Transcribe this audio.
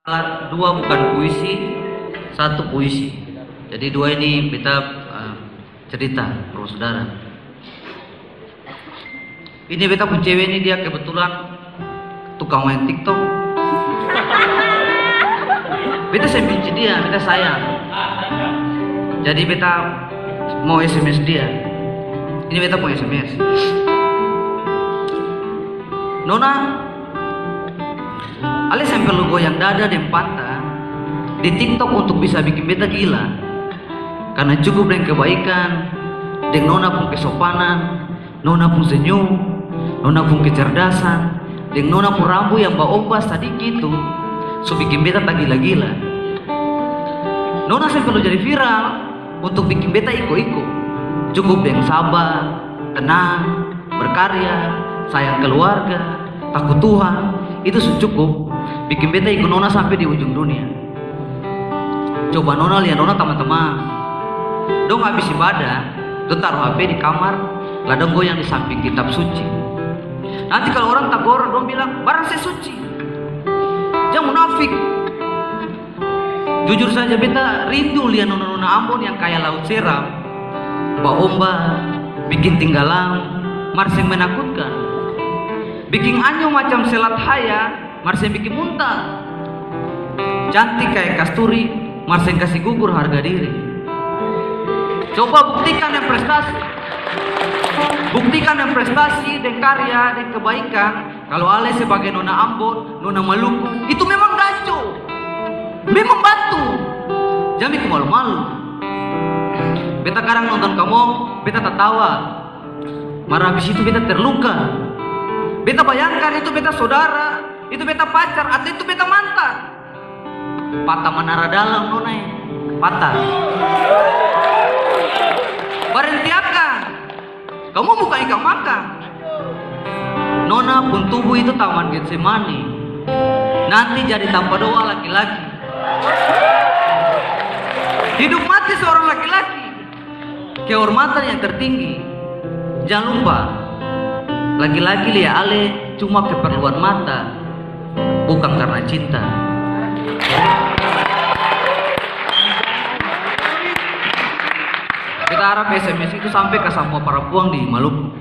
Alat dua bukan puisi, satu puisi. Jadi dua ini kita cerita, bro saudara. Ini beta pun cewek ini dia kebetulan tukang main TikTok. Beta benci dia, beta sayang. Jadi beta mau SMS dia. Ini beta mau SMS. Nona, ale sampai lu goyang dada dan patah di TikTok untuk bisa bikin beta gila. Karena cukup dengan kebaikan, dengan nona pun kesopanan, nona pun senyum, nona pun kecerdasan, dengan nona pun rambut yang ombas tadi gitu, so bikin beta tak gila-gila. Nona sampai lu jadi viral untuk bikin beta iko-iko. Cukup dengan sabar, tenang, berkarya, sayang keluarga, takut Tuhan, itu cukup bikin beta ikut nona sampai di ujung dunia. Coba nona lihat nona teman-teman, dong habis ibadah, dong taruh HP di kamar, lah dong goyang di samping kitab suci. Nanti kalau orang tagor, dong bilang barang saya suci, jangan munafik. Jujur saja beta rindu lihat nona-nona Ambon yang kayak laut seram, ombak, bikin tinggalan, marsing menakutkan, bikin anyo macam selat haya, marsing bikin muntah, cantik kayak kasturi, marsing kasih gugur harga diri. Coba buktikan yang prestasi, buktikan yang prestasi dan karya dan kebaikan. Kalau ale sebagai nona Ambon, nona Maluku, itu memang gaco, memang batu, jangan malu-malu. Beta kadang nonton kamu, beta tertawa, marah habis itu beta terluka. Beta bayangkan itu beta saudara, itu beta pacar, atau itu beta mantan. Patah menara dalam nona, patah. Berhentiakan, kamu bukan ikan makan. Nona pun tubuh itu taman Getsemani, nanti jadi tanpa doa laki-laki. Hidup mati seorang laki-laki, kehormatan yang tertinggi. Jangan lupa, laki-laki lihat ale cuma keperluan mata, bukan karena cinta. Kita harap SMS itu sampai ke semua perempuan di Maluku.